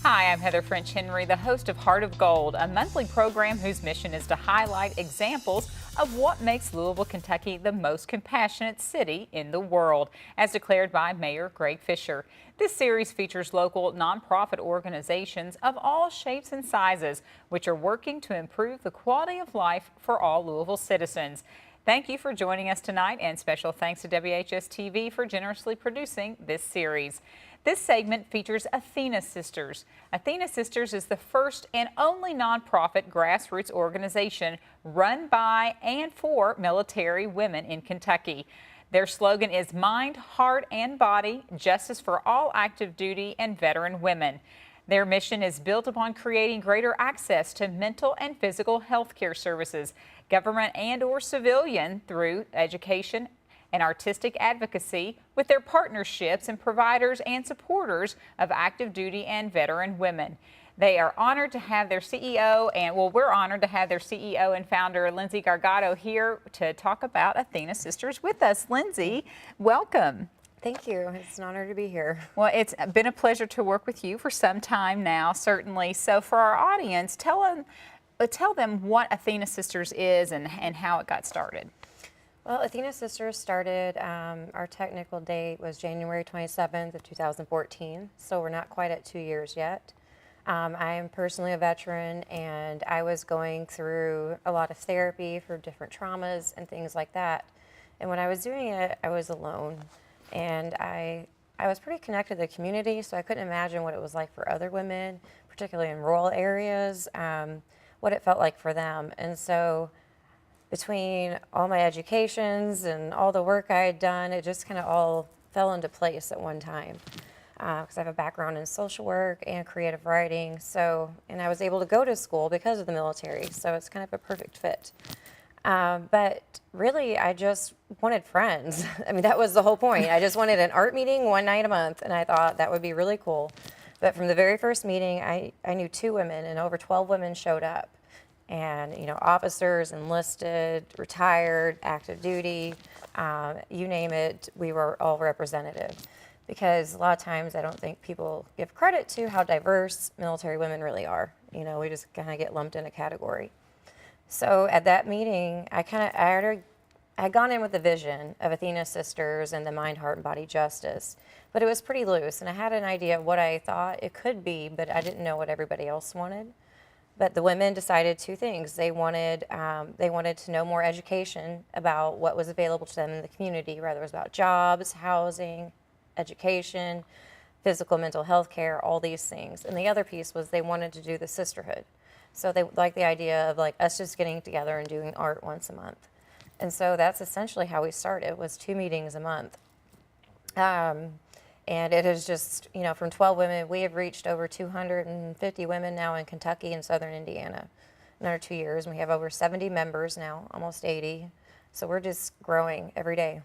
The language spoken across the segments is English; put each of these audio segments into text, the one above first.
Hi, I'm Heather French Henry, the host of Heart of Gold, a monthly program whose mission is to highlight examples of what makes Louisville, Kentucky the most compassionate city in the world, as declared by Mayor Greg Fisher. This series features local nonprofit organizations of all shapes and sizes, which are working to improve the quality of life for all Louisville citizens. Thank you for joining us tonight, and special thanks to WHS TV for generously producing this series. This segment features Athena'S Sisters. Athena'S Sisters is the first and only nonprofit grassroots organization run by and for military women in Kentucky. Their slogan is Mind, Heart, and Body, Justice for all active duty and veteran women. Their mission is built upon creating greater access to mental and physical health care services, government and/or civilian, through education and artistic advocacy, with their partnerships and providers and supporters of active duty and veteran women. They are honored to have their CEO, we're honored to have their CEO and founder, Lindsay Gargano, here to talk about Athena'S Sisters with us. Lindsay, welcome. Thank you. It's an honor to be here. Well, it's been a pleasure to work with you for some time now, certainly. So for our audience, tell them what Athena'S Sisters is and how it got started. Well, Athena'S Sisters started, our technical date was January 27th of 2014, so we're not quite at 2 years yet. I am personally a veteran, and I was going through a lot of therapy for different traumas and things like that. And when I was doing it, I was alone, and I was pretty connected to the community, so I couldn't imagine what it was like for other women, particularly in rural areas, what it felt like for them. And so between all my educations and all the work I had done, it just kind of all fell into place at one time. Because I have a background in social work and creative writing, and I was able to go to school because of the military, so it's kind of a perfect fit. But really, I just wanted friends. I mean, that was the whole point. I just wanted an art meeting one night a month, and I thought that would be really cool. But from the very first meeting, I knew 2 women, and over 12 women showed up. And, you know, officers, enlisted, retired, active duty, you name it, we were all representative. Because a lot of times I don't think people give credit to how diverse military women really are. You know, we just kind of get lumped in a category. So at that meeting, I had gone in with the vision of Athena'S Sisters and the Mind, Heart, and Body Justice. But it was pretty loose, and I had an idea of what I thought it could be, but I didn't know what everybody else wanted. But the women decided 2 things. They wanted to know more education about what was available to them in the community, whether it was about jobs, housing, education, physical, mental health care, all these things. And the other piece was they wanted to do the sisterhood. So they liked the idea of like us just getting together and doing art once a month. And so that's essentially how we started, was 2 meetings a month. And it is just, you know, from 12 women, we have reached over 250 women now in Kentucky and southern Indiana in our 2 years. And we have over 70 members now, almost 80. So we're just growing every day.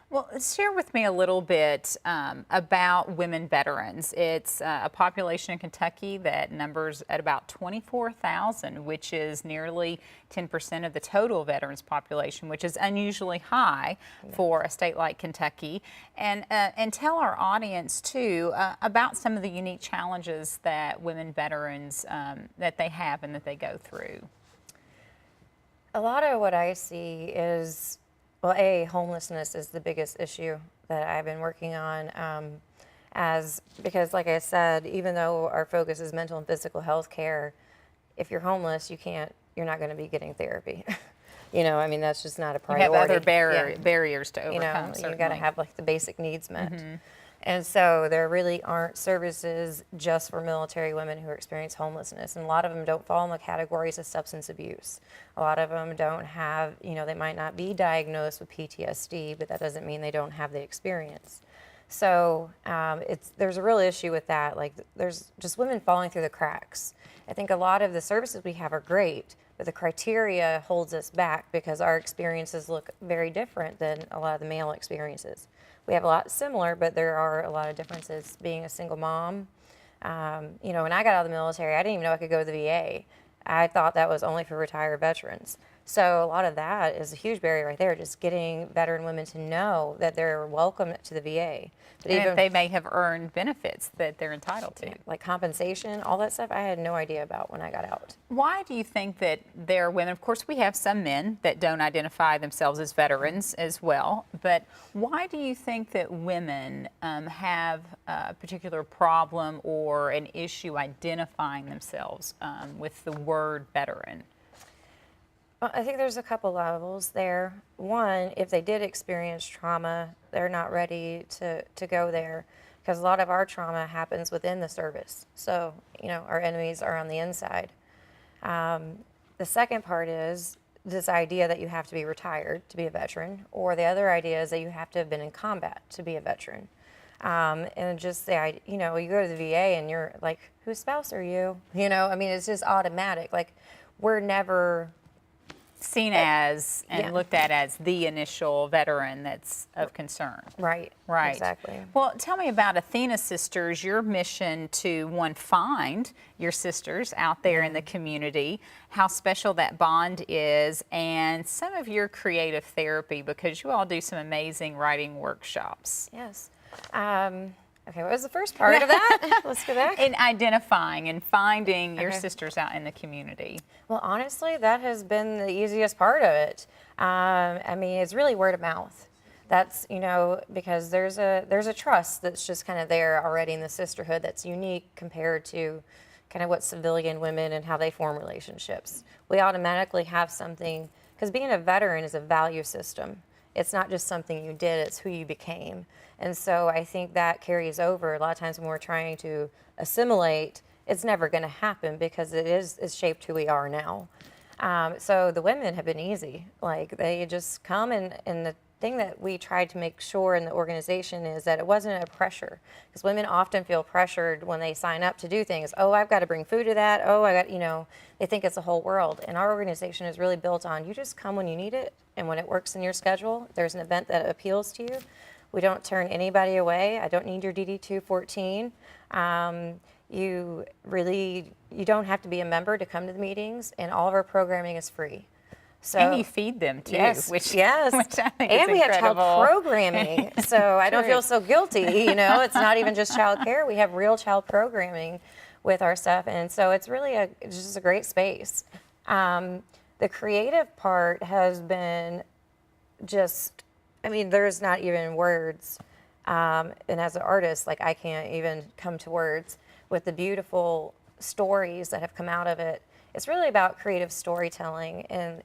Well, share with me a little bit about women veterans. It's a population in Kentucky that numbers at about 24,000, which is nearly 10% of the total veterans population, which is unusually high for a state like Kentucky. And tell our audience, too, about some of the unique challenges that women veterans, that they have and that they go through. A lot of what I see is, well, homelessness is the biggest issue that I've been working on, because like I said, even though our focus is mental and physical health care, if you're homeless, you're not going to be getting therapy. You know, I mean, that's just not a priority. You have other barriers to overcome, you know, certainly. You got to have like the basic needs met. And so there really aren't services just for military women who experience homelessness. And a lot of them don't fall in the categories of substance abuse. A lot of them don't have, you know, they might not be diagnosed with PTSD, but that doesn't mean they don't have the experience. So there's a real issue with that. Like, there's just women falling through the cracks. I think a lot of the services we have are great, but the criteria holds us back because our experiences look very different than a lot of the male experiences. We have a lot similar, but there are a lot of differences. Being a single mom, you know, when I got out of the military, I didn't even know I could go to the VA. I thought that was only for retired veterans. So a lot of that is a huge barrier right there, just getting veteran women to know that they're welcome to the VA. But And even if they may have earned benefits that they're entitled to. like compensation, all that stuff, I had no idea about when I got out. Why do you think that there are women, of course we have some men that don't identify themselves as veterans as well, but why do you think that women have a particular problem or an issue identifying themselves with the word veteran? Well, I think there's a couple levels there. One, if they did experience trauma, they're not ready to go there, because a lot of our trauma happens within the service. So, our enemies are on the inside. The second part is this idea that you have to be retired to be a veteran, or the other idea is that you have to have been in combat to be a veteran. And just you go to the VA and you're like, whose spouse are you? It's just automatic. Like, we're never Seen as and yeah. looked at as the initial veteran that's of concern. Right. Right. Exactly. Well, tell me about Athena'S Sisters, your mission to, one, find your sisters out there in the community, how special that bond is, and some of your creative therapy, because you all do some amazing writing workshops. Yes. Okay, what was the first part of that? Let's go back. In identifying and finding your sisters out in the community. Well, honestly, that has been the easiest part of it. It's really word of mouth. That's, because there's a trust that's just kind of there already in the sisterhood that's unique compared to kind of what civilian women and how they form relationships. We automatically have something, because being a veteran is a value system. It's not just something you did, it's who you became. And so I think that carries over. A lot of times when we're trying to assimilate, it's never going to happen because it's shaped who we are now. So the women have been easy. Like, they just come, and the thing that we tried to make sure in the organization is that it wasn't a pressure, because women often feel pressured when they sign up to do things. Oh, I've got to bring food to that. Oh, they think it's the whole world. And our organization is really built on, you just come when you need it, and when it works in your schedule, there's an event that appeals to you. We don't turn anybody away. I don't need your DD 214. You don't have to be a member to come to the meetings, and all of our programming is free. So, and you feed them too, yes, which yes. which I think and is we have incredible. child programming, so I don't feel so guilty. It's not even just child care. We have real child programming with our stuff, and so it's really just a great space. The creative part has been just, there's not even words. And as an artist, I can't even come to words with the beautiful stories that have come out of it. It's really about creative storytelling and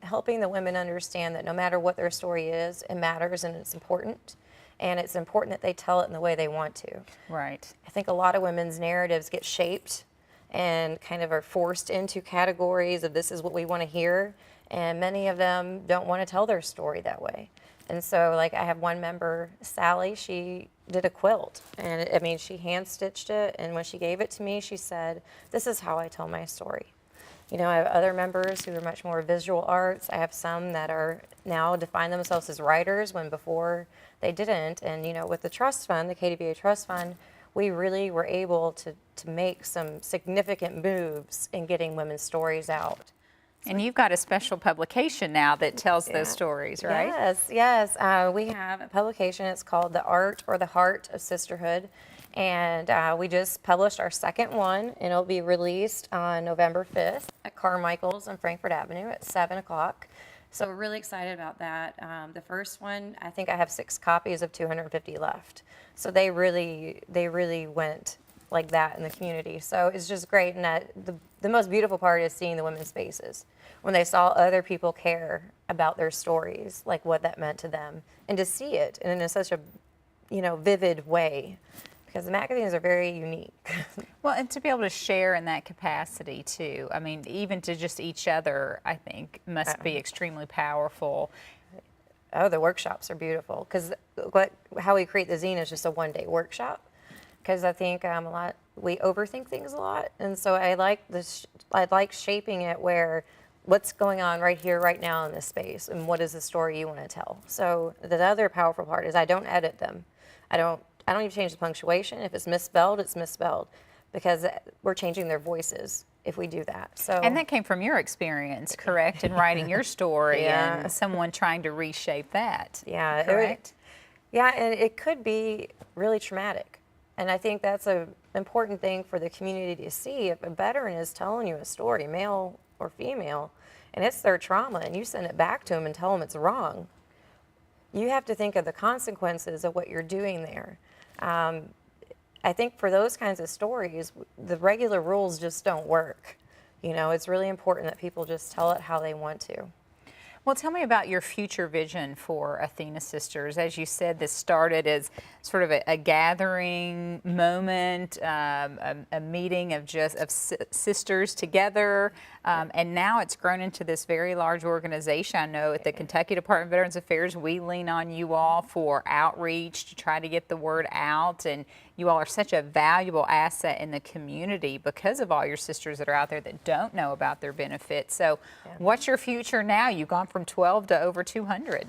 helping the women understand that no matter what their story is, it matters and it's important. And it's important that they tell it in the way they want to. Right. I think a lot of women's narratives get shaped and kind of are forced into categories of this is what we want to hear. And many of them don't want to tell their story that way. And so, I have one member, Sally, she did a quilt. And, she hand-stitched it. And when she gave it to me, she said, this is how I tell my story. I have other members who are much more visual arts. I have some that are now define themselves as writers when before they didn't. And, with the trust fund, the KDVA trust fund, we really were able to make some significant moves in getting women's stories out. And you've got a special publication now that tells those stories, right? Yes. We have a publication. It's called The Art or the Heart of Sisterhood. And we just published our second one, and it'll be released on November 5th at Carmichael's on Frankfort Avenue at 7 o'clock. So we're really excited about that. The first one, I think I have 6 copies of 250 left. So they really went like that in the community. So it's just great. And the most beautiful part is seeing the women's faces when they saw other people care about their stories, like what that meant to them, and to see it in such a vivid way. Because the magazines are very unique. Well, and to be able to share in that capacity too. Even to just each other, I think, must be extremely powerful. Oh, the workshops are beautiful. Because how we create the zine is just a one-day workshop. Because I think we overthink things a lot, and so I like shaping it where what's going on right here, right now in this space, and what is the story you want to tell. So the other powerful part is I don't edit them. I don't even change the punctuation. If it's misspelled, it's misspelled, because we're changing their voices. if we do that. So, And that came from your experience, correct, in writing your story Yeah. and someone trying to reshape that. yeah, Correct? yeah, and it could be really traumatic. And I think that's a important thing for the community to see. If a veteran is telling you a story, male or female, and it's their trauma, and you send it back to them and tell them it's wrong, you have to think of the consequences of what you're doing there. I think for those kinds of stories, the regular rules just don't work. You know, it's really important that people just tell it how they want to. Well, tell me about your future vision for Athena Sisters. As you said, this started as sort of a gathering moment, a meeting of sisters together, and now it's grown into this very large organization. I know at the Kentucky Department of Veterans Affairs, we lean on you all for outreach to try to get the word out, and you all are such a valuable asset in the community because of all your sisters that are out there that don't know about their benefits. So what's your future now? You've gone from 12 to over 200.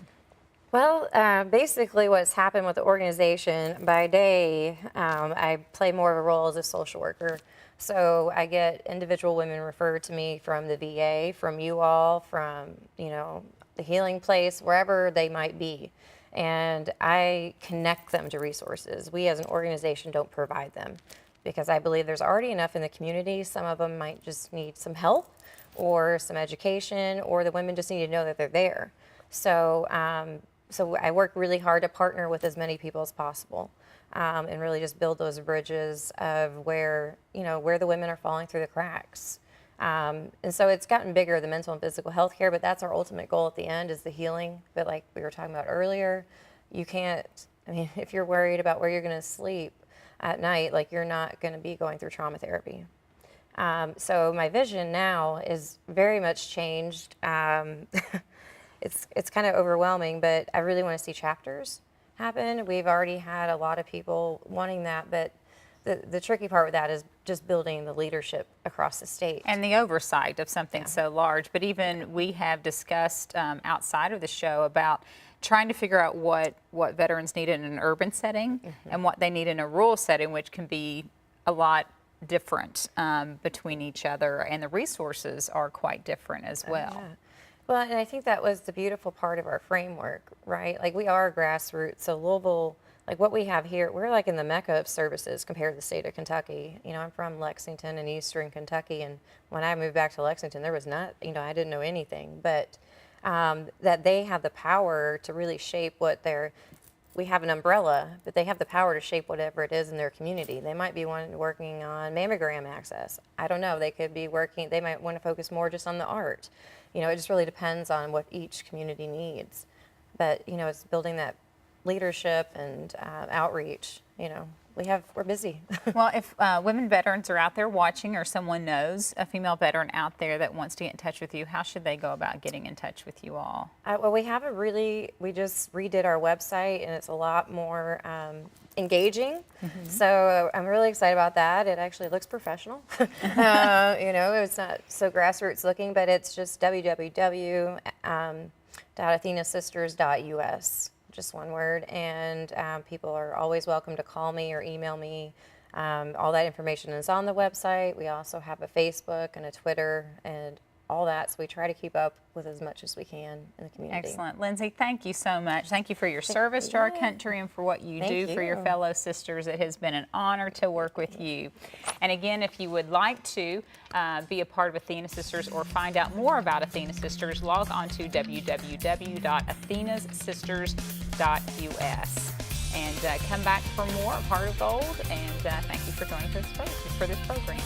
Well, basically what's happened with the organization, by day, I play more of a role as a social worker. So I get individual women referred to me from the VA, from you all, from, you know, the healing place, wherever they might be. And I connect them to resources. We as an organization don't provide them because I believe there's already enough in the community. Some of them might just need some help or some education, or the women just need to know that they're there. So, so I work really hard to partner with as many people as possible, and really just build those bridges of where, you know, where the women are falling through the cracks. And so it's gotten bigger, the mental and physical health care, but that's our ultimate goal at the end, is the healing. But like we were talking about earlier, you can't, I mean, if you're worried about where you're going to sleep at night, like you're not going to be going through trauma therapy. So my vision now is very much changed. It's kind of overwhelming, but I really want to see chapters happen. We've already had a lot of people wanting that, but the tricky part with that is just building the leadership across the state. And the oversight of something so large. But even we have discussed outside of the show about trying to figure out what veterans need in an urban setting and what they need in a rural setting, which can be a lot different between each other, and the resources are quite different as well. Yeah. Well, and I think that was the beautiful part of our framework, right? Like we are grassroots, so Louisville, like what we have here, we're like in the mecca of services compared to the state of Kentucky. You know, I'm from Lexington in eastern Kentucky, and when I moved back to Lexington, there was not, you know, I didn't know anything, but that they have the power to really shape what we have an umbrella, but they have the power to shape whatever it is in their community. They might be working on mammogram access. I don't know, they could be working, they might want to focus more just on the art. You know, it just really depends on what each community needs. But, you know, it's building that leadership and outreach. You know, we're busy. Well, if women veterans are out there watching, or someone knows a female veteran out there that wants to get in touch with you, how should they go about getting in touch with you all? Well, we just redid our website, and it's a lot more engaging. So I'm really excited about that. It actually looks professional. You know, it's not so grassroots looking, but it's just www.athenasisters.us. Just one word, and people are always welcome to call me or email me. All that information is on the website. We also have a Facebook and a Twitter and all that, so we try to keep up with as much as we can in the community. Excellent. Lindsay, thank you so much. Thank you for your service to our country and for what you do for your fellow sisters. It has been an honor to work with you. And again, if you would like to be a part of Athena Sisters or find out more about Athena Sisters, log on to www.athenasisters.us. And come back for more of Heart of Gold. And thank you for joining us for this program.